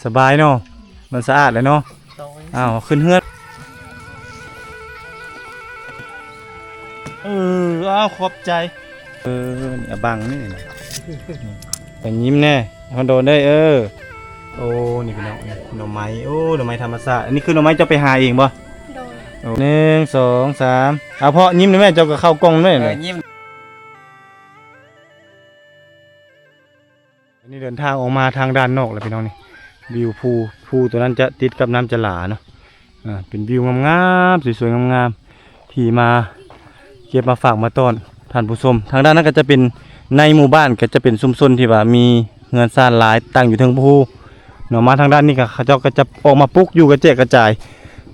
สบายเนาะมันสะอาดเลยเนาะอ้าวขึ้นเฮือดอ้าวขอบใจนี่บังนี่นะไปยิ้มแน่คอนโดได้โอ้นี่พี่น้องหน่อไม้โอ้หน่อไม้ธรรมชาติอันนี้คือหน่อไม้เจ้าไปหาเองบ่1 2 3เอาเพาะยิ้มเลยแม่เจ้าก็เข้ากล้องด้วยเลยยิ้มอันนี้เดินทางออกมาทางด้านนอกแล้วพี่น้องนี่วิวภูตัวนั้นจะติดกับน้ำจะหลาเนาะเป็นวิวงามๆสวยๆงามๆที่มาเก็บมาฝากมาต้อนท่านผู้ชมทางด้านนั้นก็จะเป็นในหมู่บ้านก็จะเป็นชุมชนที่ว่ามีเงินซ่านหลายตั้งอยู่เทิงภูเนาะมาทางด้านนี้ก็เขาเจ้าก็จะออกมาปลูกอยู่กระจาย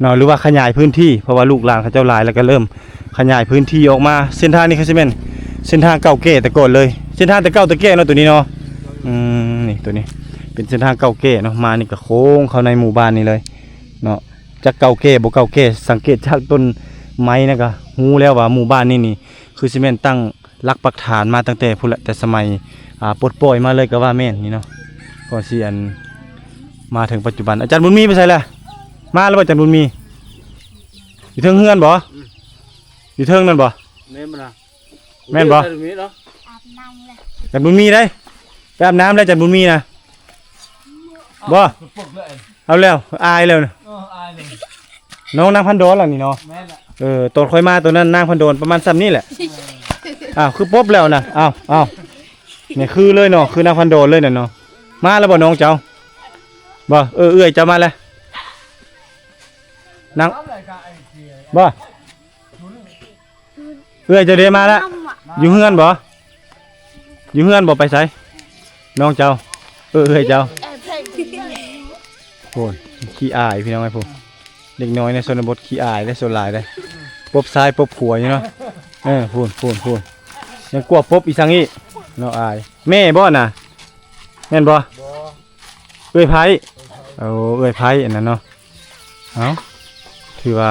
เนาะหรือว่าขยายพื้นที่เพราะว่าลูกหลานเขาเจ้าหลายแล้วก็เริ่มขยายพื้นที่ออกมาเส้นทางนี้เขาจะเป็นเส้นทางเก่าแก่แต่ก่อนเลยเส้นทางแต่เก่าแต่แก่เนาะตัวนี้เนาะนี่ตัวนี้เป็นเส้นทางเก่าแก่เนาะมานี่ก็โค้งเข้าในหมู่บ้านนี่เลยเนาะจะเก่าแก่บ่เก่าแก่สังเกตจากต้นไม้นะก็ฮู้แล้วว่าหมู่บ้านนี่คือซีเมนต์ตั้งรักปักฐานมาตั้งแต่พุ่นละแต่สมัยปลดปล่อยมาเลยก็ว่าแม่นนี่เนาะก็สิอันมาถึงปัจจุบันอาจารย์บุญมีไปใส่ละมาแล้วอาจารย์บุญมีอยู่เทิงเฮือนบ่อยู่เทิงนั่นบ่แม่นบ่อาจารย์บุญมีได้ไปอาบน้ำแล้วอาจารย์บุญมีนะบ่เอาแล้วอายแล้วน้องนางพันโดนหรอนี่เนาะตัวค่อยมาตัวนั้นนางพันโดนประมาณซ้ำนี่แหละคือป๊บแล้วนะเนี่ยคือเลยเนาะคือนางพันโดนเลยเนาะมาแล้วบ่น้องเจ้าบ่เอื้อยเจ้ามาแล้วนางบ่เอื้อยจะเดินมาแล้วอยู่เฮือนบ่ไปไสน้องเจ้าเอื้อยเจ้าโอ้ยขี้อายพี่น้องไอ้พวกเด็กน้อยในชนบทขี้อายได้ส่วนหลายได้ปบซ้ายปบขวาอยู่เนาะพูนยังกลัวปบอีสังอีเนาะอายแม่บ่น่ะแม่นบ่เอ้ยไผเอ้ยไผอันนั้นเนาะถือว่า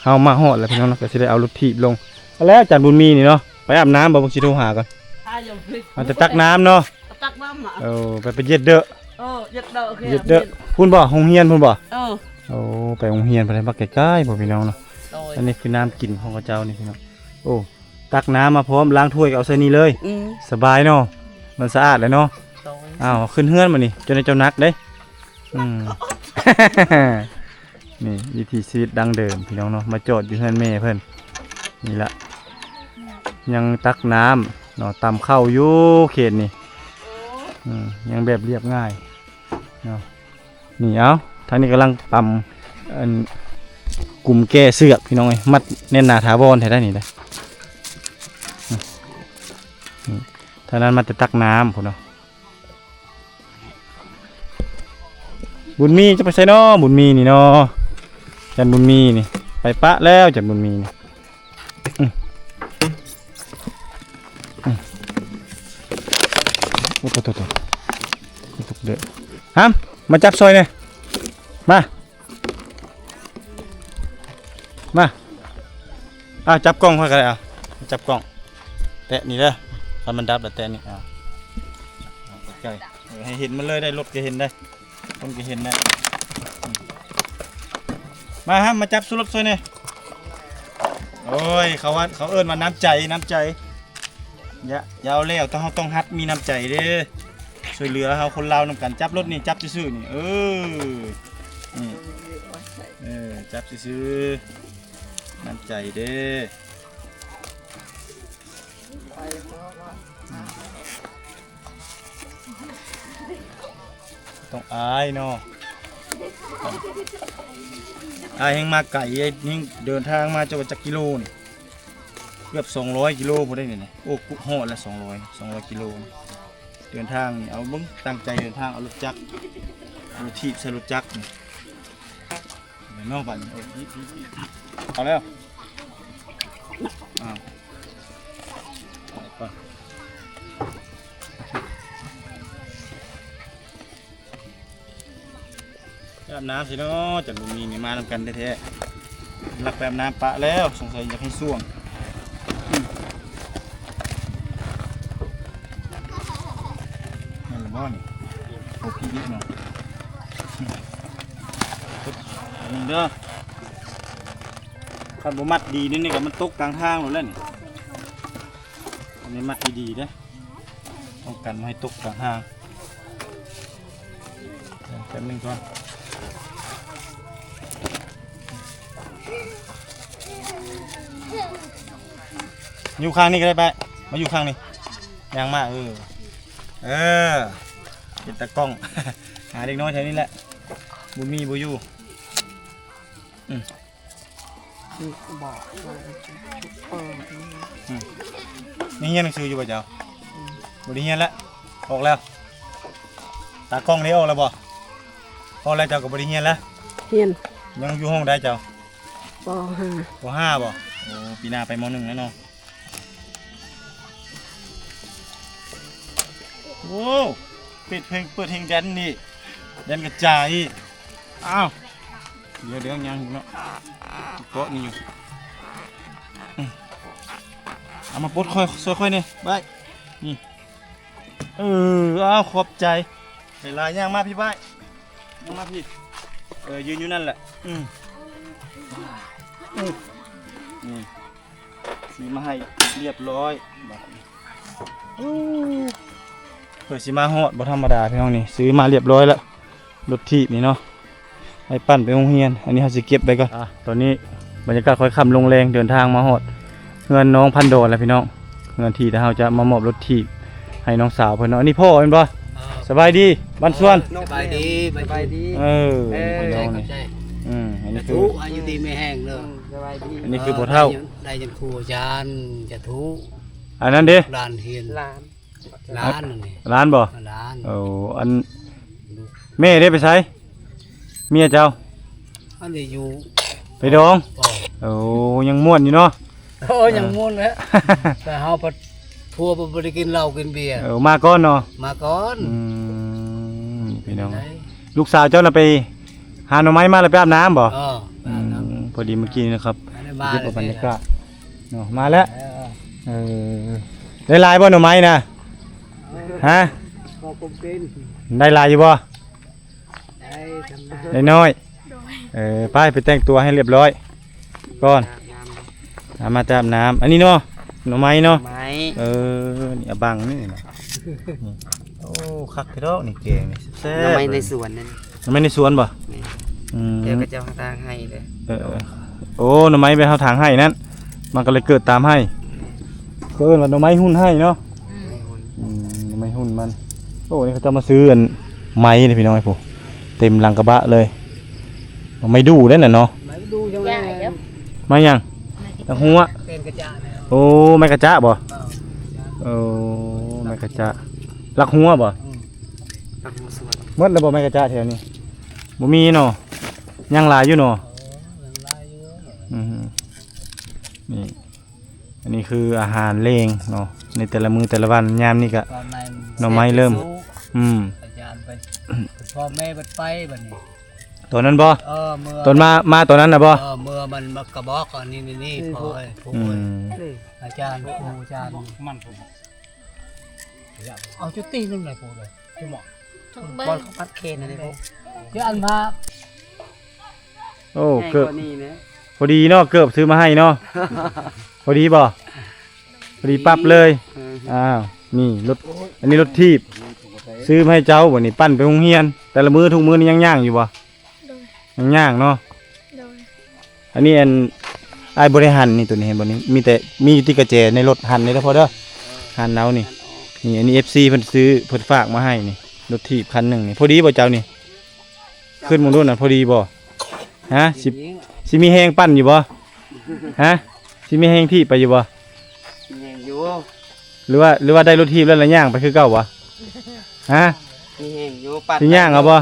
เฮามาฮอดแล้วพี่น้องก็สิได้เอารถถีบลงแล้วอาจารย์บุญมีนี่เนาะไปอาบน้ำบ่สิโทรหาก่อนมันจะตักน้ำเนาะตักน้ำไปเย็ดเด้อเย็ดเด้อพูนบ่โรงเรียนพูนบ่ไปโรงเรียนไปได้บักใกล้ๆบ่พี่น้องเนาะอันนี้คือน้ำกินของเจ้านี่พี่น้องตักน้ำมาพร้อมล้างถ้วยเอาใส่นี่เลยสบายเนาะมันสะอาดเลยเนาะขึ้นเฮือนมานี่จนในเจ้านักเด้นี่วิถีชีวิตดั้งเดิมพี่น้องเนาะมาจอดอยู่เฮือนแม่เพิ่นนี่ละยังตักน้ำเนาะตำข้าวอยู่เขตนี่ยังแบบเรียบง่ายเนาะนี่ทางนี้กำลังตำกลุ่มแก้เสือกพี่น้องไอ้มัดแน่นหนาถาวรแท้ได้นี่เลยทางนั้นมาจะตักน้ำผมเนาะบุญมีจะไปใส่เนาะบุญมีนี่เนาะจันบุญมีนี่ไปปะแล้วจันบุญมีนี่โอ้โตเด้อฮัมมาจับซอยเนี่ยมาจับกล้องค่อยกันเลยจับกล้องแตะนี่เด้อถ้ามันดับแต่นี่ใกล้ให้เห็นมันเลยได้รถก็เห็นได้ต้นก็เห็นได้มาฮะมาจับสุรถซอยเนี่ยโอ้ยเขาเอิ้นมาน้ำใจอย่าเอาแล้วต้องฮัดมีน้ำใจเด้อช่วยเหลือเขาคนลาวนำกันจับรถนี่จับซื่อๆนี่จับซื่อน้ำใจเด้อต้องอายเนาะอายแห่งมาไก่นี่เดินทางมาจากกิโลนี่เกือบ200 กิโลพอได้เนี่ยโอ้กุห่อละ200 กิโลเดินทางเอาบึ้งตั้งใจเดินทางเอารถจักรเอารถถีบใส่รถจักรนี่นอกบ้านเอาแล้วอาบน้ำสิเนาะจากบุญมีนี่มาทำกันแท้ๆรักแบบน้ำปะแล้วสงสัยอยากให้ส่วงนั่นหรือว่านี่โอ้พี่นิดหน่อย นึงเด้อคันบ่มัดดีนี่ก็มันตกกลางทางหมดแล้วนี่อันนี้มัดดีๆเด้อป้องกันไม่ให้ตกกลางทางแป๊บนึงก่อนอยู่ข้างนี้ก็ได้ไปมาอยู่ข้างนี้ยังมากเป็นตะกล้อง หาเด็กน้อยแถวนี้แหละบุญมีบุยูบอกว่านี่เฮียนหนังสืออยู่ป่ะเจ้าบุญเฮียนแล้วออกแล้วตากล้องนี้ออกแล้วบ่ออกแล้วเจ้ากับบุญเฮียนแล้วเฮียนยังอยู่ห้องได้เจ้าป.5ป.5บ่โอ้ปีหน้าไปม.1แล้วเนาะโอ้เปิดเพลงแดนนี่แดนกระจายอ้าวเดี๋ยวยังเนาะเกาะนี่อยู่เอามาปลดค่อยนี่บายนี่อ้าวขอบใจเวลาย่างมาพี่บายย่างมาพี่ยืนอยู่นั่นแหละนี่สีมาให้เรียบร้อยเปิดสีมาฮอดบ่ธรรมดาพี่น้องนี่ซื้อมาเรียบร้อยแล้วรถถีบนี่เนาะให้ปั้นไปโรงเรียนอันนี้เขาจะเก็บไปก่อนตอนนี้บรรยากาศค่อยค่ำลงแรงเดินทางมาฮอดเงินน้องพันโดนแล้วพี่น้องเงินที่เราจะมามอบรถถีบให้น้องสาวเพื่อนเนาะอันนี้พ่อเป็นบ่สบายดีบ้านสวนสบายดีพี่น้องนี่อันนี้คืออายุดีไม่แห้งเลยสบายดีอันนี้คือพ่อเฒ่าได้จนครูอาจารย์จะทุอันนั้นเด้ร้านเฮียนร้านนี่ร้านบ่ร้านอันแม่ได้ไปใช้เมียเจ้าอันนี้อยู่ไปดองยังม่วนอยู่เนาะยังม่วนเลยแต่เฮาไปทัวร์ไปกินเหล้ากินเบียร์มาก่อนเนาะมาก่อนพี่น้องลูกสาวเจ้าน่ะไปหาหน่อไม้มาแล้วไปอาบน้ำบ่พอดีเมื่อกี้นะครับเก็บบรรยากาศเนาะมาแล้วได้ลายบ่หน่อไม้นะฮะได้ลายอยู่บ่ได้น้อยไปแต่งตัวให้เรียบร้อยก่อนมาอาบน้ำอันนี้เนาะหน่อไม้เนาะนี่บังนี่นะโอ้คักเด้อนี่เก่งนี่แซ่บหน่อไม้ในสวนนั่นหน่อไม้ในสวนบ่เดี๋ยวก็จะทางให้เลยโอ้หน่อไม้ไปเอาทางให้นั่นมันก็เลยเกิดตามให้เกิดว่าหน่อไม้หุ่นให้เนาะหน่อไม้หุ่นมันโอ้นี่เขาจะมาซื้อไม้นี่พี่น้องไอ้ผู้เต็มลังกระบะเลยไม่ดูได้น่ะเนาะไม่ดูจังเลยไม่ยังตั้งหัวเป็นกระจาโอ้ไม่กระจาบ่ไม่กระจาลักหัวบ่หมดแล้วบ่ไม่กระจาแถวนี้บ่มีเนาะยังลายอยู่เนาะนี่อันนี้คืออาหารเลงเนาะในแต่ละมื้อแต่ละวันยามนี่ก็หน่อไม้เริ่มพ่อแม่บัดไปบัดนี้ตัวนั้นบ่ตอนมาตัวนั้นน่ะบ่เมื่อมันมากระบอกอันนี่พออาจารย์ครูอาจารย์มันเอาจุดตีนึงเลยครูเลยจุดหมอบอลเขาปัดเคนอะไรพวกเดี๋ยวอันมาโอ้เกือบพอดีเนาะเกือบซื้อมาให้เนาะพอดีบ่พอดีปั๊บเลยนี่รถอันนี้รถทีบซื้อมาให้เจ้าบ่นี่ปั้นไปโรงเรียนแต่ละมื้อทุกมื้อนี่ย่างอยู่บ่ย่างเนาะอันนี้ไอ้บริหารนี่ตัวนี้เห็นบ่นี่มีแต่มีที่กระเจในรถหั่นนี่แล้วพอเด้อหั่นเอานี่อันนี้ FC เพิ่นซื้อเพิ่นฝากมาให้นี่รถทีบคันนึงนี่พอดีบ่เจ้านี่ขึ้นมงรุ่นน่ะพอดีบ่ฮะสิมีแฮงปั้นอยู่บ่ฮะสิมีแฮงที่ไปอยู่บ่แฮงอยู่หรือว่าได้รถทีบแล้วละย่างไปคือเก่าบ่ฮะมีแฮงอยู่ปั้นสิย่างเอาบ่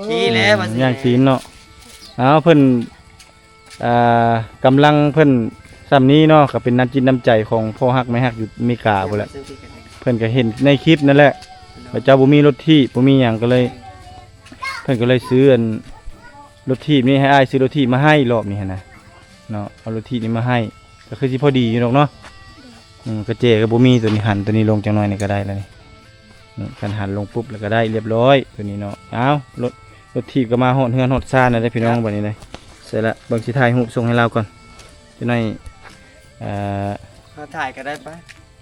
ขี้แล้วมันย่างตีนเนาะเพิ่นกำลังเพิ่นซ้ำนี้เนาะก็เป็นน้ำจิตน้ำใจของพ่อฮักแม่ฮักอยู่อเมริกาพุ่นแหละเพิ่นก็เห็นในคลิปนั่นแหละว่าเจ้าบ่มีรถที่บ่มีหยังก็เลยเพิ่นก็เลยซื้อรถทีบนี่ให้อ้ายซื้อรถทีบมาให้รอบนี้นะเนาะเอารถทีบนี้มาให้ก็คือสิพอดีอยู่เนาะกระเจก็บ่มีตัวนี้หันตัวนี้ลงจังหน่อยนี่ก็ได้แล้วนี่กันหันลงปุ๊บแล้วก็ได้เรียบร้อยตัวนี้เนาะรถ ถถีบก็มาฮอดเฮือนฮอดซ่านได้พี่น้องบัดนี้เลยเสร็จละเบิ่งสิถ่ายรูปส่งให้เราก่อนจะได้มาถ่ายก็ได้ปะ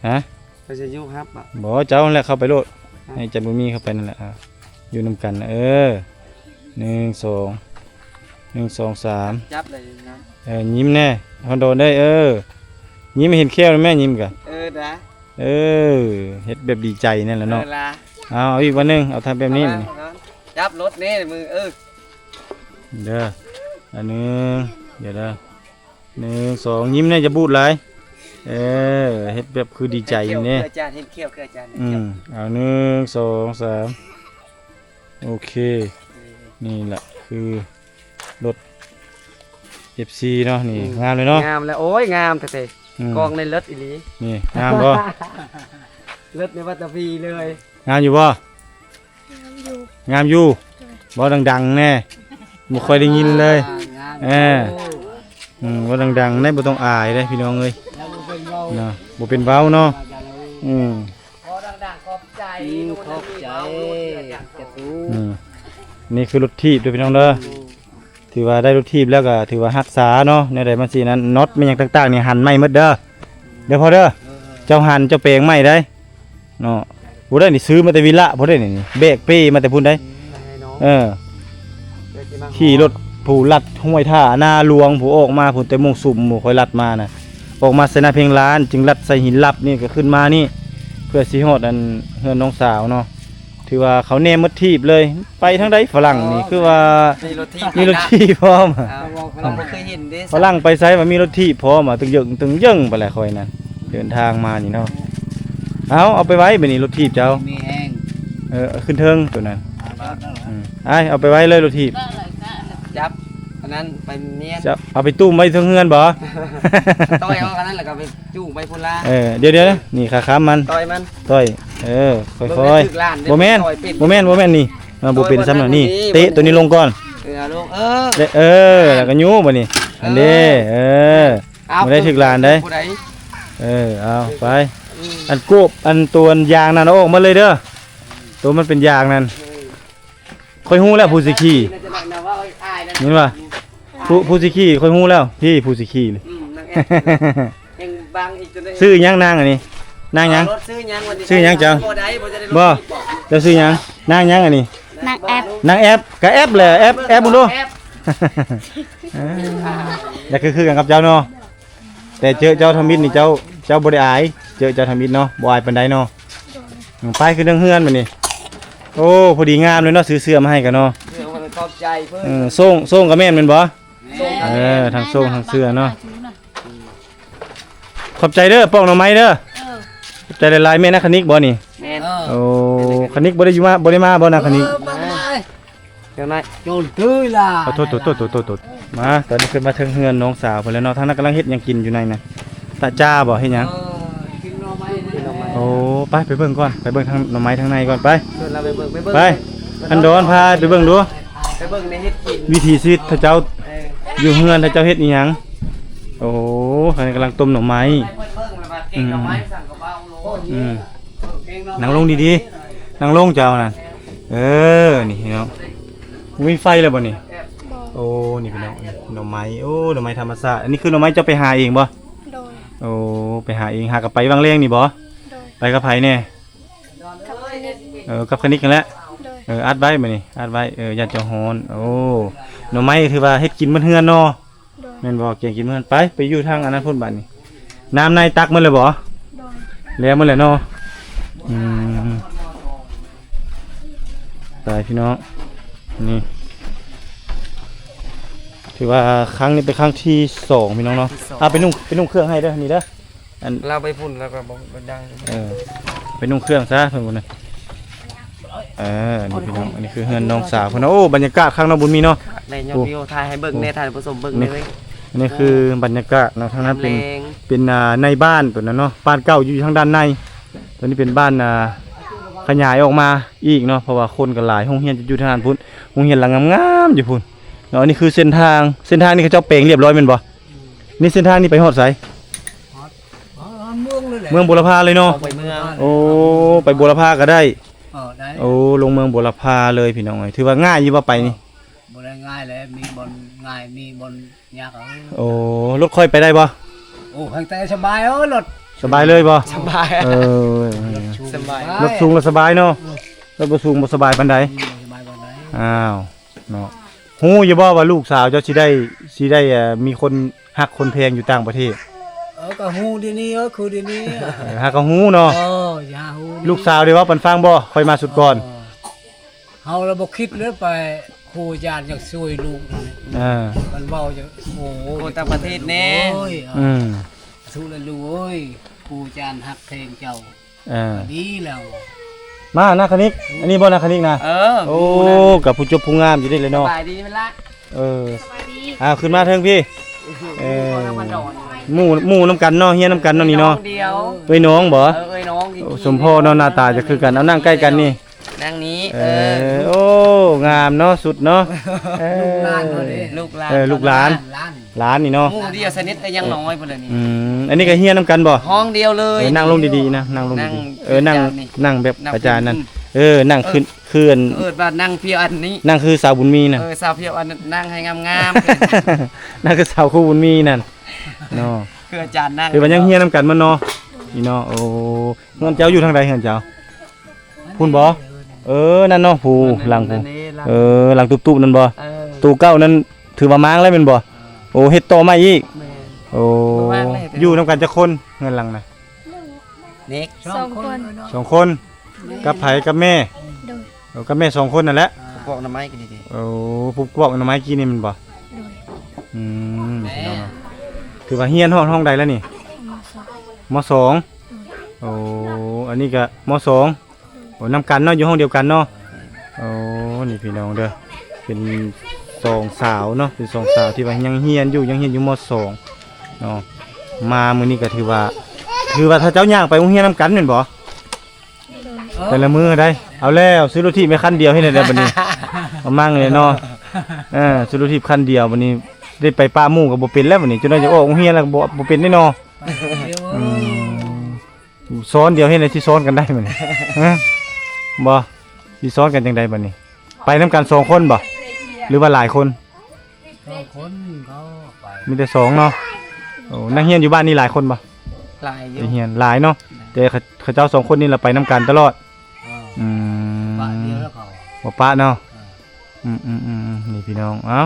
ฮะ ไปจะยุ่งครับอ่ะ บ่เจ้านั่นแหละเข้าไปโลดให้จันบุมีเข้าไปนั่นแหละอยู่นำกัน1 2 1 2 3 จับเลยนะ ยิ้มแน่คอนโดได้ยิ้มเห็นแค่แม่ยิ้มกัน นะ เฮ็ดแบบดีใจนั่นแหละเนาะ ละ เอาอีกวันหนึงเอาทำแบบนี้นี่ จับรถนี่มือเด้ออันหนึงเดี๋ยวเด้อ1 2ยิ้มแน่จะบูดหลายเฮ็ดแบบคือดีใจนี่ เคืออาจารย์เห็นเขี้ยวคืออาจารย์ เอา1 2 3โอเคนี่แหละคือรถ FC เนาะนี่งามเลยเนาะ งามแล้วโอ้ยงามแต่กองในรถอีหลี นี่งามบ่ รถในวัดตะพีเลย งามอยู่บ่งามอยู่บ่ดังๆแน่บ่ค่อยได้ยินเลยบ่ดังๆได้บ่ต้องอายเด้พี่น้องเอ้ยเนาะบ่เป็นเว้าเนาะพอดังๆขอบใจขอบใจจะสู้ นี่คือรถถีบเด้อพี่น้องเด้อถือว่าได้รถถีบแล้วก็ถือว่ารักษาเนาะในใดมันสินั้นน็อตมันหยังต่างๆนี่หั่นใหม่หมดเด้อเดี๋ยวพอเด้อเจ้าหั่นเจ้าแปลงใหม่ได้เนาะบ่ได้นี่ซื้อมาแต่วิละบ่ได้นี่เบรกเป้มาแต่พุ่นได้ขี่รถผู้ลัดห้วยท่าหน้าหลวงผู้ออกมาพุ่นแต่มงสุ่มหมู่ค่อยลัดมาน่ะออกมาใส่หน้าเพียงล้านจึงลัดใส่หินลับนี่ก็ขึ้นมานี่เพื่อสิฮอดอันเฮือนน้องสาวเนาะถือว่าเขาแนมมดทีบเลยไปทางใดฝรั่งนี่คือว่ามีรถทีบพร้อมเราไม่เคยเห็นดิ ฝรั่งไปไสว่ามีรถทีบพร้อมตึงยึงไปแหละค่อยนั่นเดินทางมานี่เนาะเอาไปไว้บัดนี้รถทีบเจ้ามีแห้งขึ้นเทิงตัวนั้นเอาไปไว้เลยรถทีบ จับอันนั้นไปเนียน จะเอาไปตุ้มไว้เทิงเฮือนบ่ ต่อยเอาอันนั้นแล้วก็ไปจู้ไปพุ่นละเดี๋ยวนี่ขาค้ำมันต่อยมันต่อยค่อยๆบ่แม่นนี่บ่เป็นซ้ำน่ะนี่เตะตัวนี้ลงก่อนลงแล้วก็ยูบ่นี่อันนี้บ่ได้ถึกลานได้เอาไปอันกบอันตัวยางนั่นเอาออกมาเลยเด้อตัวมันเป็นยางนั่นค่อยฮู้แล้วผู้สิขี่นี่ว่าผู้สิขี่ค่อยฮู้แล้วพี่ผู้สิขี่ยังบางอีกจน ซื้อยังนางอันนี้นางยังซื้อยังจังบ่จะซื้อยังนางยังอันนี้นางแอปก็แอปแหละแอปบุญดูแล้วคือกันกับเจ้าเนาะแต่เจอเจ้าทมิตรนี่เจ้าบ่ได้อายเจอเจ้าทมิตรเนาะบ่อายปานใดเนาะไปคือเรื่องเฮือนบัดนี้โอ้พอดีงามเลยเนาะซื้อเสื้อมาให้กันเนาะขอบใจเพิ่นส่งกับแม่นแม่นบ่ทางส่งทางเสื้อเนาะขอบใจเด้อป้องหน่อไม้เด้อขอบใจหลายๆแม่นักคณิกบ่นี่โอ้คณิกบ่ได้อยู่มาบ่ได้มาบ่นักคณิกเดี๋ยวนะโจรตื้อล่ะโทษมาตอนนี้ขึ้นมาถึงเฮือนน้องสาวเพิ่นแล้วเนาะทางนั้นกำลังเฮ็ดหยังกินอยู่ในน่ะตาจ้าบ่เฮ็ดหยังกินหน่อไม้โอ้ไปเบิ่งก่อนไปเบิ่งทางหน่อไม้ทางในก่อนไปไปอันโดนพาไปเบิ่งดูไปเบิ่งในเฮ็ดกินวิถีชีวิตถ้าเจ้าอยู่เฮือนถ้าเจ้าเฮ็ดอีหยังโอ้เพิ่นกำลังต้มหน่อไม้นั่งลงดีๆนั่งลงเจ้านั่นนี่พี่น้องมีไฟแล้วบ่นี่โอ้นี่พี่น้องหน่อไม้โอ้หน่อไม้ธรรมชาติอันนี้คือหน่อไม้เจ้าไปหาเองบ่โอ้ไปหาเองหากับไปวางเลี้ยงนี่บ่ไปกับไผแน่กับคณิกกันแหละอัดไว้มื้อนี้อัดไว้ญาติเจ้าฮ้อนโอ้หน่อไม้คือว่าเฮ็ดกินมื้อเฮือนเนาะแม่นบ่เก่งกินมื้อเฮือนไปอยู่ทางอันนั้นพุ่นบัดนี้น้ำในตักมื้อเลยบ่แล้วมื้อเลยเนาะตายพี่น้องนี่ถือว่าครั้งนี้เป็นครั้งที่2พี่น้องเนาะไปนุ่งเครื่องให้เด้อนี่เด้ออันเราไปพุ่นแล้วก็บ่ดังไปนุ่งเครื่องซะเพิ่นบ่นี่นี่พี่น้องอันนี้คือเฮือนน้องสาวเพิ่นโอ้บรรยากาศข้างนอกบุญมีเนาะได้ยอดวิวถ่ายให้เบิ่งแน่ถ่ายผสมเบิ่งเลยอันนี้คือบรรยากาศเนาะทางนั้นเป็นในบ้านตัวนั้นเนาะบ้านเก่าอยู่ทางด้านในตัวนี้เป็นบ้านขยายออกมาอีกเนาะเพราะว่าคนก็หลายโรงเรียนจะอยู่ทางนั้นพุ่นโรงเรียนหลังงามๆอยู่พุ่นเนาะนี่คือเส้นทางนี่เขาเจ้าเปลงเรียบร้อยแม่นบ่นี่เส้นทางนี้ไปฮอดไสเมืองบุรพาเลยเนาะโอ้ไปบุรพาก็ได้โอ้ลงเมืองบุรพาเลยพี่น้องถือว่าง่ายอยู่ว่าไปนี่ บ่ได้ง่ายเลยมีบนง่ายมีบนยาก โอ้รถค่อยไปได้บ่ โอ้ข้างใต้สบายรถ สบายเลยบ่ สบาย เออ สบาย รถสูงแล้วสบายเนาะรถบ่สูงบ่สบายปานใด สบายบ่ได้ อ้าวเนาะฮู้อยู่บ่ว่าลูกสาวเจ้าสิได้มีคนฮักคนแพงอยู่ต่างประเทศ ก็ฮู้ดีนี่คือดีนี่ ฮักก็ฮู้เนาะ อย่าฮู้ ลูกสาวได้เว้าปันฟังบ่ค่อยมาสุดก่อน เฮาเราบ่คิดเลยไปครูอาจารย์อยากช่วยลูก มันเว้าจะโอ้ โอ้ต่างประเทศแน่ โอ้ย อืม สู้เลยลูกเอ้ยครูอาจารย์ฮักเพลงเจ้า ดีแล้ว มานาคณิกอันนี้บ่นาคณิกนะ โอ้กับผู้จบผู้งามอยู่ได้เลย ส เนาะ บายดีไหมล่ะ ขึ้นมาเทิงพี่หมู่น้ำกันเนาะเฮียน้ำกันเนาะนี่เนาะ เดียว เอ้ยน้องบ่ เอ้ยน้องจริงๆ สมพ่อเนาะหน้าตาจะคือกันเอานั่งใกล้กันนี่ นั่งนี้ โอ้งามเนาะสุดเนาะ ลูกหลาน ลูกหลาน ล้าน หลานนี่เนาะ หมู่เดียวสนิทก็ยังน้อยพุ่นเลยนี่ อันนี้ก็เฮียน้ำกันบ่ ห้องเดียวเลย นั่งลงดีๆนะนั่งลง นั่ง ดีๆนั่งแบบอาจารย์นั่นนั่งขึ้น ว่านั่งเพียวอันนี้ นั่งคือสาวบุญมีน่ะ สาวเพียวอันนั่งให้งาม นั่นคือสาวคู่บุญมีนั่นเนาะ ๆคืออาจารย์นั่ง คือมันยังเฮียน้ำกันมันเนาะนี่เนาะโอ้เงินเจ้าอยู่ทางใดเงินเจ้าพูนบ่นั่นเนาะผู้หลังผู้หลังตุ๊บๆนั่นบ่ตู้เก้านั่นถือว่าม้างแล้วแม่นบ่โอ้เฮ็ดต่อมาอีกโอ้อยู่น้ำกันจักคนเงินหลังน่ะ เน็ก สองคนกับไผกับแม่กับแม่2คนนั่นแหละ พวกน้ำไม้กันดี โอ้ผู้กวกหน่อไม้กี้นี่มันบ่พี่น้องถือว่าเฮียนห้องใดแล้วนี่มสองโอ้อันนี้ก็มสองโอ้นำกันเนาะอยู่ห้องเดียวกันเนาะโอ้นี่พี่น้องเด้อเป็นสองสาวเนาะเป็นสองสาวที่ว่ายังเฮียนอยู่มสองเนาะมามื้อนี้ก็ถือว่าถ้าเจ้าย่างไปโรงเรียนนำกันแม่นบ่แต่ละมื้อได้เอาแล้วซื้อรถถีบไปคันเดียวให้ได้บัดนี้เอามั่งเลยเนาะซื้อรถถีบคันเดียวบัดนี้ได้ไปป้าหมู่ก็บ่เป็นแล้วบัดนี้จนได้จะออกโรงเรียนแล้วก็บ่เป็นแน่เนาะซ้อนเดียวให้ได้ที่ซ้อนกันได้บัดนี้บ่สิซ้อนกันจังไดบัดนี้ไปนำกัน2คนบ่หรือว่าหลายคน คนเขาไป มีแต่2เนาะโอ้นักเรียนอยู่บ้านนี่หลายคนบ่ หลายอยู่ นักเรียนหลายเนาะแต่เขาเจ้า2คนนี่เราไปนำกันตลอด ปะเดียวแล้วเขา บ่ปะเนาะนี่พี่น้องเอ้า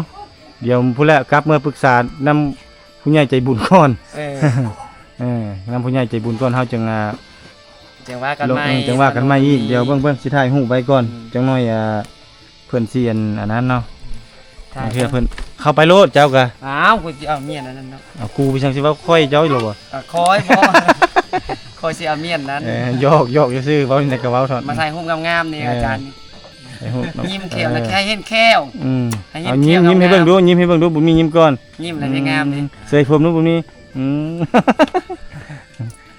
เดี๋ยวผู้แลกลับเมื่อปรึกษานำผู้ใหญ่ใจบุญก่อนนำผู้ใหญ่ใจบุญก่อนเฮาจังจังว่ากันใหม่ จังว่ากันใหม่อีกเดี๋ยวเบิ่งสิถ่ายรูปไว้ก่อนจังน้อยเพิ่นสิอันนั้นเนาะเพื่อเพิ่นเข้าไปโลดเจ้าก็ อ้าวกูสิเอาเมียนนั้นเนาะ เอากูไปจังสิว่าค่อยเจ้าอีหรอบ่ คอยบ่คอยสิเอาเมียนนั้น ยอกซื่อๆเว้าในกระเว้าถอด มาถ่ายรูปงามๆนี่อาจารย์ ยิ้มแก้วแล้วแค่เห็นแก้ว เอายิ้มให้เบิ่งดูบุญมียิ้มก่อน ยิ้มอะไรงามนี่ เสยผมดูบุญมี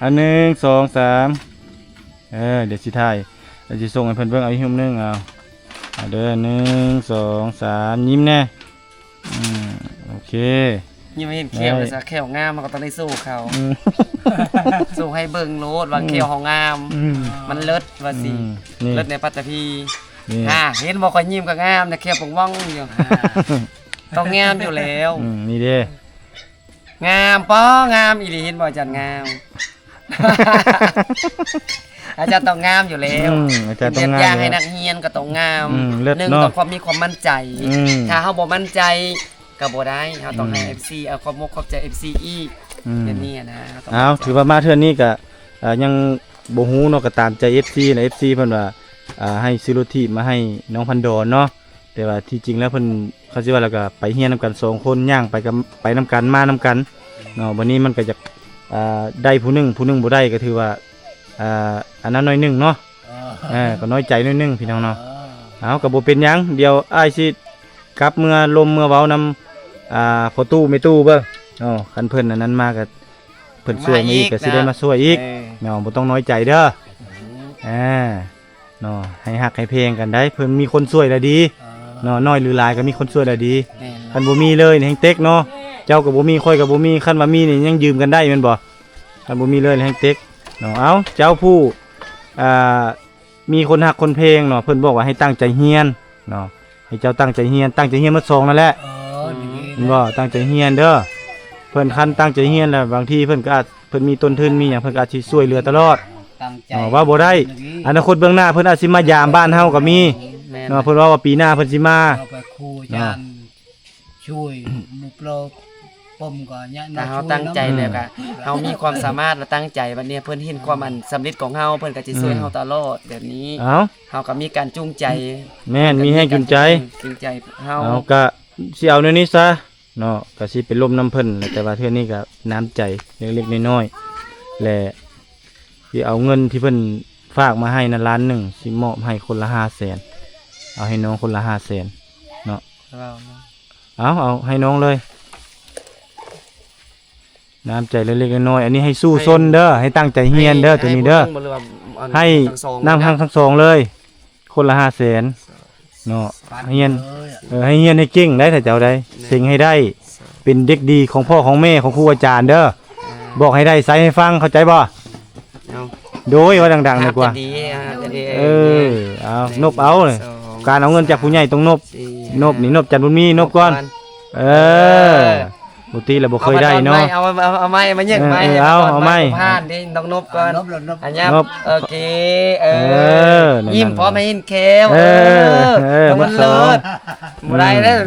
อัน1 2 3เดี๋ยวสิถ่ายเดี๋ยวสิส่งให้เพิ่นเบิ่งเอาอีกรูปนึงเอาเด้อ1 2 3ยิ้มแน่โอเค ยิ้มเห็นแก้วเลยซะแก้วงามมันก็ต้องได้สู้เขาสู้ให้เบิ่งโลดว่าแก้วเฮางามมันเลิศว่าสิเลิศในปัตตภีเห็นบ่ค่อยยิ้มก็งามแต่แก้วปงว่องอยู่ต้องงามอยู่แล้ว นี่เด้ งามป้องามอีหลีเห็นบ่อาจารย์งาม อาจารย์ต้องงามอยู่แล้ว อาจารย์ต้องงาม อยากให้นักเรียนก็ต้องงามหนึ่งต้องความมีความมั่นใจถ้าเฮาบ่มั่นใจก็บ่ได้เฮาต้องให้ FC เอาความมุกขอบใจ FC อีกอย่างนี้นะถือว่ามาเทื่อนี้ก็ยังบ่ฮู้เนาะก็ตามใจ FC นะ FC เพิ่นว่าให้ซื้อรถถีบมาให้น้องพันดอนเนาะแต่ว่าที่จริงแล้วเพิ่นเขาสิว่าแล้วก็ไปเฮียนนํกัน2คนย่างไปนํกันมานํกันเนาะวันนี้มันก็จะได้ผู้หนึงบ่ได้ก็ถือว่าอันนั้นน้อยหนึงเนาะก็น้อยใจน้อยหนึงพี่น้องเนาะเอาก็บ่เป็นหยังเดี๋ยวอ้ายสิกลับเมื่อลมเมื่อเว้านํพอตู้ไม่ตู้เบิ่งคันเพิ่นอันนั้นมาก็เพิ่นช่วยมาอีกก็สิได้มาช่วยอีกเนาะบ่ต้องน้อยใจเด้อเนาะให้ฮักให้เพลงกันได้เพิ่นมีคนช่วยแล้วดีเนาะน้อยหรือหลายก็มีคนช่วยแล้วดีคันบ่มีเลยนี่แฮงเต็กเนาะเจ้าก็บ่มีค่อยก็บ่มีคันว่ามีนี่ยังยืมกันได้แม่นบ่คันบ่มีเลยแฮงเต็กเนาะเอาเจ้าผู้มีคนฮักคนเพลงเนาะเพิ่นบอกว่าให้ตั้งใจเรียนเนาะ ให้เจ้าตั้งใจเฮียนมื้อ2นั่นแหละ นี่ เห็นบ่ตั้งใจเฮียนเด้อเพิ่นคันตั้งใจเฮียนแล้วบางทีเพิ่นก็อาจเพิ่นมีต้นทุนมีหยังเพิ่นก็อาจสิช่วยเหลือตลอด ตั้งใจ ว่าบ่ได้อนาคตเบื้องหน้าเพิ่นอาจสิมายามบ้านเฮาก็มี แม่น เนาะเพิ่นว่าปีหน้าเพิ่นสิมา เอาไปครูยานช่วยมุกเราปมก็เนี่ย ถ้าเฮาตั้งใจแล้วก็เฮามีความสามารถและตั้งใจบัดนี้เพิ่นเห็นความสำเร็จของเฮาเพิ่นก็สิช่วยเฮาตลอดแบบนี้ เอ้า เฮาก็มีการจูงใจ แม่นมีให้กินใจ จูงใจเฮา เอาก็สิเอาแนวนี้ซะเนาะก็สิเป็นลมน้ำเพิ่นแหละแต่ว่าเทื่อนี้ก็น้ำใจเล็กๆน้อยๆและสิเอาเงินที่เพิ่นฝากมาให้นั้นล้านหนึ่งสิมอบให้คนละ500,000เอาให้น้องคนละ500,000เนาะเอาให้น้องเลยน้ำใจเล็กๆน้อยๆอันนี้ให้สู้ซนเด้อให้ตั้งใจเฮียนเด้อตัวนี้เด้อให้น้ำทั้งสองเลยคนละ500,000เนาะเฮียนให้เฮียนให้เก่งได้ถ้าเจ้าได้สิ่งให้ได้เป็นเด็กดีของพ่อของแม่ของครูอาจารย์เด้อบอกให้ได้ใส่ให้ฟังเข้าใจบ่ เอา โดยว่าดังๆดีกว่า ดีจะดี เอานบเอาเลยการเอาเงินจากผู้ใหญ่ต้องนบนี่นบจันทร์บุญมีนบก่อนบุตรีเราบ่เคยได้เนาะ เอาไม้มาเยอะไม้ เอาไม้ ผ่านดิต้องนบก่อน นบแล้วนบ อันนี้ นบ โอเคนั่น ยิ้มพร้อมให้ยิ้มเคล มันสอน บ่ได้แล้ว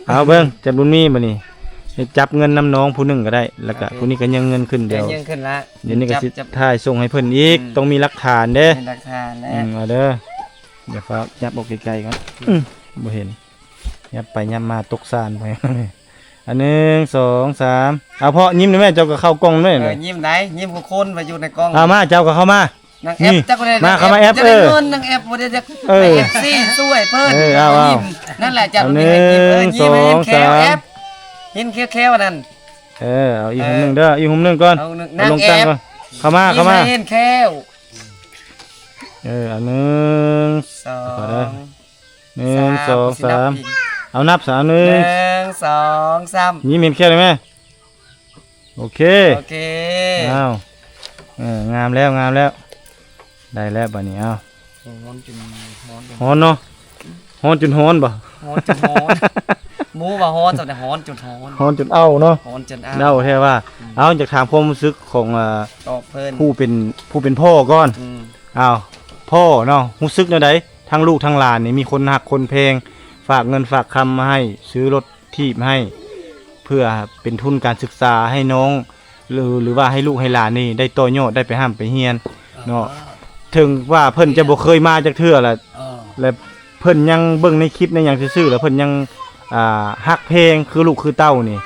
เอาเบิ่งจันทร์บุญมีบัดนี้ให้จับเงินน้ำน้องผู้หนึงก็ได้แล้วก็ผู้นี้ก็ยังเงินขึ้นเดียว ยังขึ้นละ เดี๋ยวนี้ก็สิถ่ายส่งให้เพิ่นอีกต้องมีหลักฐานเด้ เป็นหลักฐานแล้ว เอาเด้อเดี๋ยวฟ้ายับออกไกลๆก่อนบ่เห็นยับไปยับมาตกซานไปอัน1 2 3เอาเพาะยิ้มได้ไหมเจ้าก็เข้ากล้องด้วยเลย ยิ้มไหนยิ้มของคนไปอยู่ในกล้อง เอามาเจ้าก็เข้ามาน างแอปจักบ่ได้ มาเข้ามาแอป จะได้เงินนางแอปบ่ได้จะไปแอปซี่ช่วยเพิ่น เอา ยิ้มนั่นแหละจัดมีให้ยิ้มยิ้มให้แคลแอปเห็นแคลนั่น เอาอีกมุมหนึงเด้ออีกมุมหนึงก่อน เอา เอาลงตั้งก่อนเข้ามา เห็นแคล เอา1 สอง 1 2 3เอานับ3 หนึ่ 1 งสองสาม ยิ้มเห็นแค่เลยไหมโอเค โอเค เอางามแล้วได้แล้วบัดนี้เอา ฮ้อนจนฮ้อนจน ฮ้อนเนาะฮ้อนจนฮ้อนบ่ ฮ้อนจนฮ้อนหมูว่าฮ้อนแต่ฮ้อนจนฮ้อน ฮ้อนจนเอ้าเนาะ ฮ้อนจน เล่าแท้ว่าเอาจากถามความรู้สึกของตอบเพิ่น ผู้เป็นพ่อก่อนอ้าวพ่อเนาะรู้สึกแนวใดทั้งลูกทั้งหลานนี่มีคนหักคนเพลงฝากเงินฝากคำมาให้ซื้อรถทีบให้ เพื่อเป็นทุนการศึกษาให้น้องหรือว่าให้ลูกให้หลานนี่ได้ต่อยอดได้ไปห้ามไปเฮียนเนาะถึงว่าเพิ่นจะบ่เคยมาจากเทื่อแหละและเพิ่นยังเบิ่งในคลิปในหยังซื่อๆแล้วเพิ่นยังฮักเพลงคือลูกคือเต้านี่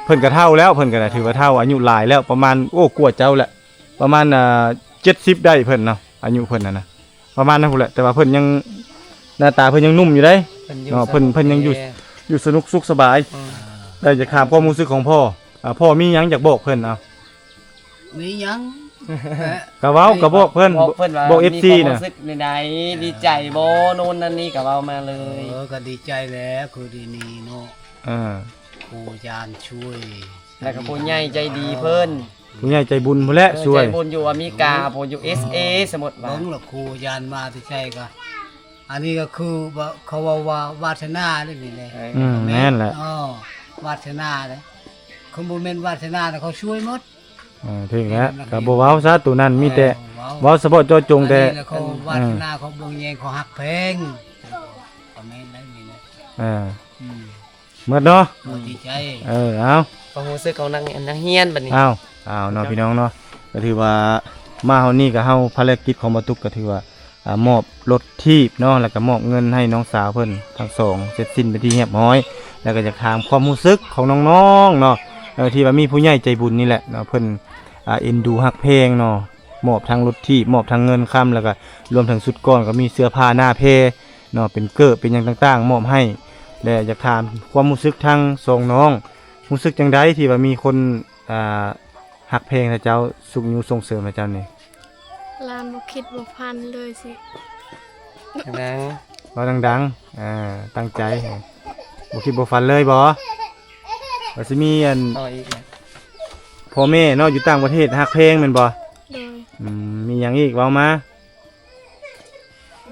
เพิ่นก็เฒ่าแล้วเพิ่นก็ได้ถือว่าเฒ่าอายุหลายแล้วประมาณกว่าเจ้าแหละประมาณ70ได้เพิ่นเนาะอายุเพิ่นนะประมาณนั้นพุ่นแหละแต่ว่าเพิ่นยังหน้าตาเพิ่นยังนุ่มอยู่เด้เนาะเพิ่นยังอยู่สนุกสุขสบายได้จะถามความรู้สึกของพ่อพ่อมีหยังอยากบอกเพิ่นเอา มีหยัง กะเว้ากะบอกเพิ่นบอก FC น่ะ รู้สึกใดๆดีใจบ่โน่นนั่นนี่ก็เว้ามาเลย ก็ดีใจแล้วคือดีนี่เนาะครูยานช่วย แล้วก็ผู้ใหญ่ใจดีเพิ่น ผู้ใหญ่ใจบุญพุ่นแหละช่วย ใจบุญอยู่อเมริกาผู้อยู่ SA สมมุติว่า เบิ่งละครูยานมาที่ใช่ก็อันนี้ก็คือว่าเขาว่าวาสนาด้วยนี่แหละ แม่นแหละ วาสนาเลยเขาบ่แม่นวาสนาแต่เขาช่วยหมด ถึงแล้วก็บ่เว้าซะตัวนั้นมีแต่เว้าเฉพาะเจาะจงแต่ อันนี้เขาวาสนาเขาเบิ่งแยงเขาฮักเพลงก็แม่นได้นี่นะหมดเนาะ ดีใจเอาความรู้สึกของนางเฮียนบัดนี้เอาเนาะพี่น้องเนาะก็ถือว่ามาเฮานี่ก็เฮาภารกิจของบ่ตุกก็ถือว่ามอบรถทีบเนาะแล้วก็มอบเงินให้น้องสาวเพิ่นทั้งสองเสร็จสิ้นไปที่เรียบร้อยแล้วก็จะถามความรู้สึกของน้องๆเนาะที่ว่ามีผู้ใหญ่ใจบุญนี่แหละเนาะเพิ่นเอ็นดูฮักเพลงเนาะมอบทั้งรถทีบมอบทั้งเงินค้ำแล้วก็รวมถึงชุดก้อนก็มีเสื้อผ้าหน้าเพเนาะเป็นเกิดเป็นหยังต่างๆมอบให้และอยากถามความรู้สึกทั้งสองน้องรู้สึกจังไดที่ว่ามีคนฮักเพลงนะเจ้าสุขยูส่งเสริมนะเจ้านี่ลานบ่คิดบ่พันเลยสิ ดัง เราดังตั้งใจบ่คิดบ่ฝันเลยบ่ว่าสิมีอัน ต่ออีกนะ พ่อแม่เนาะอยู่ต่างประเทศฮักเพลงแม่นบ่ โดย มีหยังอีกเว้ามา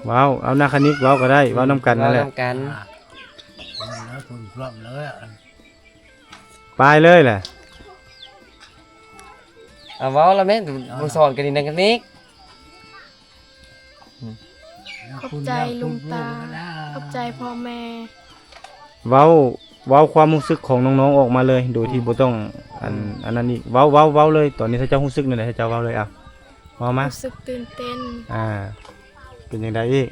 เว้าเอาหน้าคณิกเว้าก็ได้เว้านํกันนั่นแหละ เว้าำกัน แล้วคุณพร้อมเลยอะ ไปเลยแหละ เว้าแล้วแม่นบ่สอนกันนี่นั่นกันนี่ ขอบใจลุงตา ขอบใจพ่อแม่ เว้าความรู้สึกของน้องๆออกมาเลย โดยที่บ่ต้องอันนั้นอีกเว้าเลยตอนนี้ถ้าเจ้ารู้สึกนั่นแหละให้เจ้าเว้าเลยเว้ามา รู้สึกตื่นเต้น เป็นจังไดอีก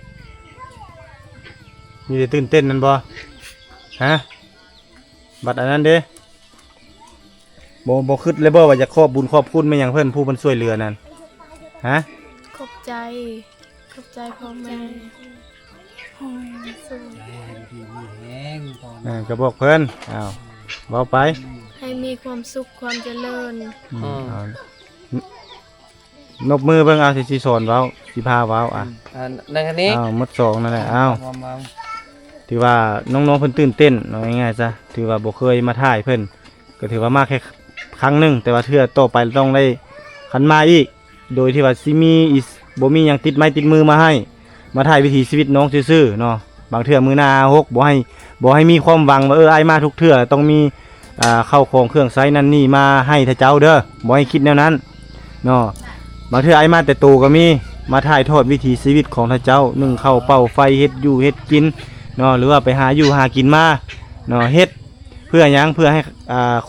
มีแต่ตื่นเต้นนั่นบ่ฮะบัดอันนั้นเด้บ่คิดเลยบ่ว่าจะขอบบุญขอบคุณมาหยังเพิ่นผู้เพิ่นช่วยเหลือนั่นฮะ ขอบใจ ขอบใจพ่อแม่โอ้ยสู้ ใจดีมีแห้งก่อน ก็บอกเพิ่นเว้าไป ให้มีความสุขความเจริญ เอานบมือเบิ่งเอาสิสอนเว้าสิพาเว้านั่นกันนี่ หมดสองนั่นแหละเว้า ถือว่าน้องๆเพิ่นตื่นเต้นเอาง่ายๆซะถือว่าบ่เคยมาถ่ายเพิ่นก็ถือว่ามาแค่ครั้งหนึงแต่ว่าเทื่อต่อไปต้องได้คันมาอีกโดยที่ว่าสิมีบ่มีหยังติดไม้ติดมือมาให้มาถ่ายวิถีชีวิตน้องซื่อๆเนาะบางเทื่อมื้อหน้าหกบ่ให้มีความหวังว่าอ้ายมาทุกเทื่อต้องมีเข้าของเครื่องไสนั่นนี่มาให้ถ้าเจ้าเด้อบ่ให้คิดแนวนั้นเนาะบางเทื่ออ้ายมาแต่โตก็มีมาถ่ายทอดวิถีชีวิตของถ้าเจ้านึ่งข้าวเป่าไฟเฮ็ดอยู่เฮ็ดกินเนาะหรือว่าไปหาอยู่หากินมาเนาะเฮ็ดเพื่อหยังเพื่อให้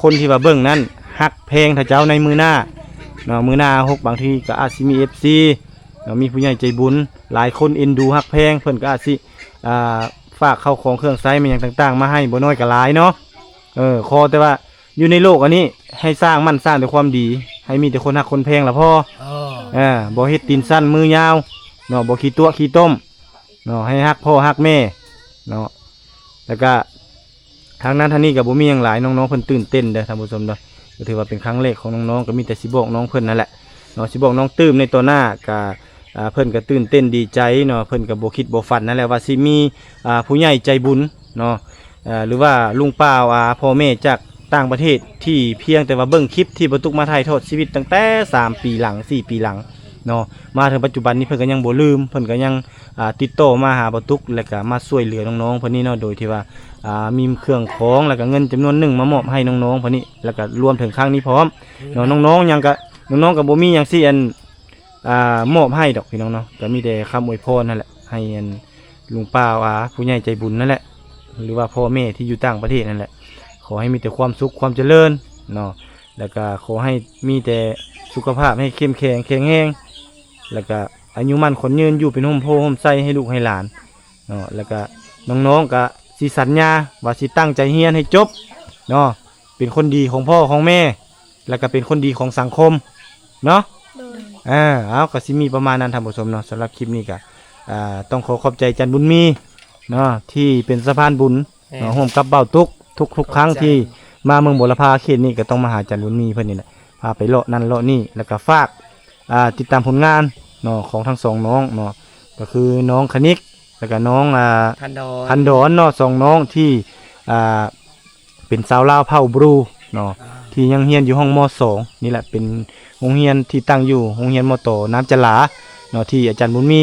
คนที่ว่าเบิ่งนั้นฮักเพลงถ้าเจ้าในมือหน้าเนาะมือหน้าหกบางทีก็อาจสิมี FC เนาะมีผู้ใหญ่ใจบุญหลายคนเอ็นดูฮักเพลงเพิ่นก็อาจสิฝากเข้าของเครื่องไซมาอย่างต่างๆมาให้บ่น้อยก็หลายเนาะขอแต่ว่าอยู่ในโลกอันนี้ให้สร้างมั่นสร้างแต่ความดีให้มีแต่คนฮักคนเพลงล่ะพ่อบ่เฮ็ดตีนสั้นมือยาวเนาะบ่ขี้ตัวขี้ต้มเนาะให้ฮักพ่อฮักแม่เนาะแล้วก็ทางนั้นทางนี้ก็บ่มีหยังหลายน้องๆเพิ่นตื่นเต้นเด้อท่านผู้ชมเด้อก็ถือว่าเป็นครั้งแรกของน้องๆก็มีแต่สิบอกน้องเพิ่นนั่นแหละเนาะสิบอกน้องตื้มในตัวหน้าก็เพิ่นก็ตื่นเต้นดีใจเนาะเพิ่นก็บ่คิดบ่ฝันนั่นแหละว่าสิมีผู้ใหญ่ใจบุญเนาะหรือว่าลุงป้าพ่อแม่จากต่างประเทศที่เพียงแต่ว่าเบิ่งคลิปที่บ่ตุกมาถ่ายทอดชีวิตตั้งแต่3ปีหลัง4ปีหลังเนาะมาถึงปัจจุบันนี้เพิ่นก็ยังบ่ลืมเพิ่นก็ยังติดต่อมาหาบ่ตุกแล้วก็มาช่วยเหลือน้องๆเพิ่นนี่เนาะโดยที่ว่ามีเครื่องของแล้วก็เงินจำนวนหนึ่งมามอบให้น้องๆเพิ่นนี่แล้วก็รวมถึงครั้งนี้พร้อมเนาะน้องๆยังก็น้องๆก็บ่มีหยังสิมอบให้ดอกพี่น้องเนาะก็มีแต่คำอวยพรนั่นแหละให้ลุงป้าผู้ใหญ่ใจบุญนั่นแหละหรือว่าพ่อแม่ที่อยู่ต่างประเทศนั่นแหละขอให้มีแต่ความสุขความเจริญเนาะแล้วก็ขอให้มีแต่สุขภาพให้เข้มแข็งแข็งแรงแล้วก็อายุมั่นขนยืนอยู่เป็นห่มโพห่มไส้ให้ลูกให้หลานเนาะแล้วก็น้องๆก็สิสัญญาว่าสิตั้งใจเรียนให้จบเนาะเป็นคนดีของพ่อของแม่แล้วก็เป็นคนดีของสังคมเนาะ โดย เอาก็สิมีประมาณนั้นท่านผู้ชมเนาะสำหรับคลิปนี้ก็ต้องขอบใจจันบุญมีเนาะที่เป็นสะพานบุญเนาะร่วมกับเบ้าตุกทุกครั้งที่มาเมืองบุรพาเขตนี้ก็ต้องมาหาจันบุญมีเพิ่นนี่แหละพาไปเลาะนั่นเลาะนี่แล้วก็ฝากติดตามผลงานเนาะของทั้งสองน้องเนาะก็คือน้องคณิกแล้วก็น้องพันดอนเนาะสองน้องที่เป็นสาวลาวเผ่าบรูเนาะที่ยังเรียนอยู่ห้องม.2 นี่แหละเป็นโรงเรียนที่ตั้งอยู่โรงเรียนม.โตน้ำจลาเนาะที่อาจารย์บุญมี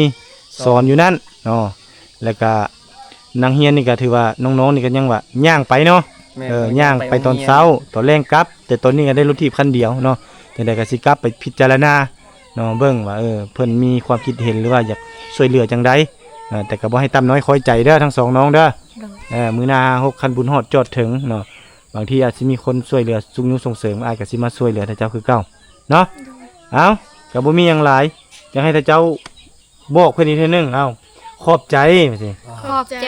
สอนอยู่นั่นเนาะแล้วก็นางเฮียนนี่ก็ถือว่าน้องๆนี่ก็ยังว่าย่างไปเนาะย่างไปตอนเช้าตอนแรงกลับแต่ตอนนี้ก็ได้รถถีบคันเดียวเนาะแต่ได้ก็สิกลับไปพิจารณาเนาะเบิ่งว่าเพิ่นมีความคิดเห็นหรือว่าอยากช่วยเหลือจังใดแต่ก็บ่ให้ต่ำน้อยคอยใจเด้อทั้งสองน้องเด้อมื้อหน้า6คันบุญฮอดจอดถึงเนาะบางทีอาจสิมีคนช่วยเหลือซุงยุส่งเสริมอาจก็สิมาช่วยเหลือถ้าเจ้าคือเก่าเนาะเอ้าก็บ่มีหยังหลายอยากให้ถ้าเจ้าบอกเพิ่นอีกเทื่อนึงเอ้าขอบใจว่าสิ ขอบใจ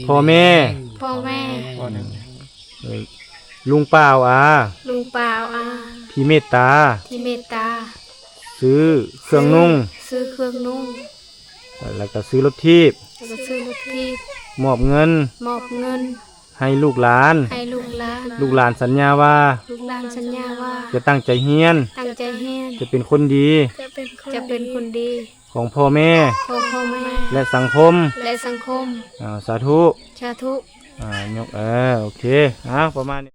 พ่อแม่ พ่อแม่ ลุงเปล่าลุงป่าว พี่เมตตา ที่เมตตา ซื้อเครื่องนุ่ง ซื้อเครื่องนุ่ง แล้วก็ซื้อรถทีบ แล้วก็ซื้อรถทีบ มอบเงิน มอบเงิน ให้ลูกหลาน ให้ลูกหลาน ลูกหลานสัญญาว่า ลูกหลานสัญญาว่า จะตั้งใจเฮียน ตั้งใจเรียน จะเป็นคนดี จะเป็นคนดี ของพ่อแม่ ของพ่อแม่ และสังคม และสังคม สาธุ สาธุ ยกโอเคประมาณนี้